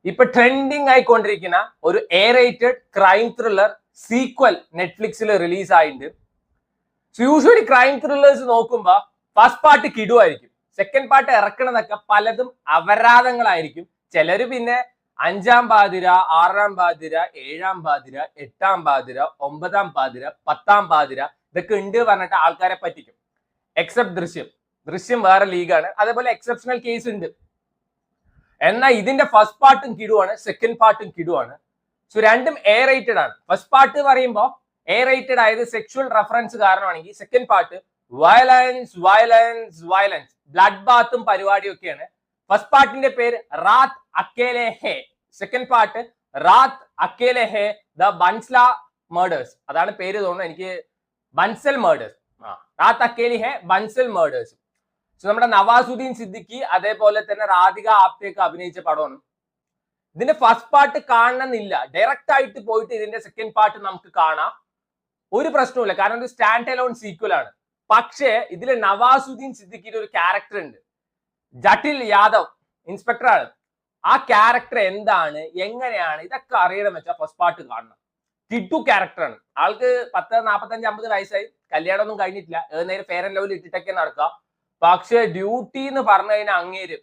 ഇപ്പൊ ട്രെൻഡിങ് ആയിക്കൊണ്ടിരിക്കുന്ന ഒരു A rated crime thriller sequel നെറ്റ്ഫ്ലിക്സിൽ റിലീസ് ആയിട്ടുണ്ട്. യൂഷ്വലി ക്രൈം ത്രില്ലേഴ്സ് നോക്കുമ്പോ ഫസ്റ്റ് പാർട്ട് കിടുവായിരിക്കും, സെക്കൻഡ് പാർട്ട് ഇറക്കണതൊക്കെ പലതും അപരാധങ്ങളായിരിക്കും. ചിലര് പിന്നെ 5-ാം പാതിര, 6-ാം പാതിര, 7-ാം പാതിര, 8-ാം പാതിര, 9-ാം പാതിര, 10-ാം പാതിര ഇതൊക്കെ ഉണ്ട് പറഞ്ഞിട്ട് ആൾക്കാരെ പറ്റിക്കും. എക്സെപ്റ്റ് ദൃശ്യം വേറെ ലീഗാണ്. അതേപോലെ എക്സെപ്ഷണൽ കേസ് ഉണ്ട്. എന്നാൽ ഇതിന്റെ ഫസ്റ്റ് പാർട്ടും കിടുവാണ്, സെക്കൻഡ് പാർട്ടും കിടുവാണ്. സോ രണ്ടും എ റേറ്റഡ് ആണ്. ഫസ്റ്റ് പാർട്ട് പറയുമ്പോൾ എ റേറ്റഡ് ആയത് സെക്ഷുവൽ റെഫറൻസ് കാരണമാണെങ്കിൽ second part violence violence violence blood ബാത്തും പരിപാടിയും ഒക്കെയാണ്. ഫസ്റ്റ് പാർട്ടിന്റെ പേര് Raat Akele Hai, second part Raat Akele Hai the Bansal murders, അതാണ് പേര് തോന്നുന്നു എനിക്ക്. Bansal murders, Raat Akeli Hai Bansal murders. So നമ്മുടെ നവാസുദ്ദീൻ സിദ്ദിഖി അതേപോലെ തന്നെ രാധിക ആപ്തേക്ക് അഭിനയിച്ച പടമാണ്. ഇതിന്റെ ഫസ്റ്റ് പാർട്ട് കാണണമെന്നില്ല, ഡയറക്റ്റ് ആയിട്ട് പോയിട്ട് ഇതിന്റെ സെക്കൻഡ് പാർട്ട് നമുക്ക് കാണാം, ഒരു പ്രശ്നവുമില്ല. കാരണം ഇത് സ്റ്റാൻഡ് അലോൺ സീക്വൽ ആണ്. പക്ഷേ ഇതിൽ നവാസുദ്ദീൻ സിദ്ദിഖിയുടെ ഒരു ക്യാരക്ടർ ഉണ്ട്, ജട്ടിൽ യാദവ്, ഇൻസ്പെക്ടർ ആണ്. ആ ക്യാരക്ടർ എന്താണ്, എങ്ങനെയാണ്, ഇതൊക്കെ അറിയണം വെച്ചാൽ ഫസ്റ്റ് പാർട്ട് കാണണം. കിട്ടു ക്യാരക്ടറാണ്. ആൾക്ക് 10, 45, 50 വയസ്സായി, കല്യാണമൊന്നും കഴിഞ്ഞിട്ടില്ല, നേരെ ഫെയർ ആൻഡ് ലവ്ലി ഇട്ടിട്ടൊക്കെ നടക്കുക. പക്ഷെ ഡ്യൂട്ടി എന്ന് പറഞ്ഞു കഴിഞ്ഞാൽ അങ്ങേര്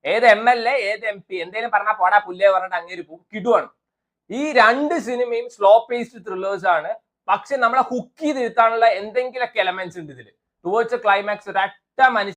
ഏത് MLA ഏത് MP എന്തെങ്കിലും പറഞ്ഞാൽ പോടാ പുല്ലേ പറഞ്ഞിട്ട് അങ്ങേര് പോകും. കിടുവാണ്. ഈ രണ്ട് സിനിമയും സ്ലോ പേസ്ഡ് ത്രില്ലേഴ്സ് ആണ്. പക്ഷെ നമ്മളെ ഹുക്ക് ചെയ്ത് ഇരുത്താനുള്ള എന്തെങ്കിലുമൊക്കെ എലമെന്റ്സ് ഉണ്ട് ഇതിൽ. ടുവേർഡ്സ് ക്ലൈമാക്സ് ഒരൊറ്റ മനുഷ്യൻ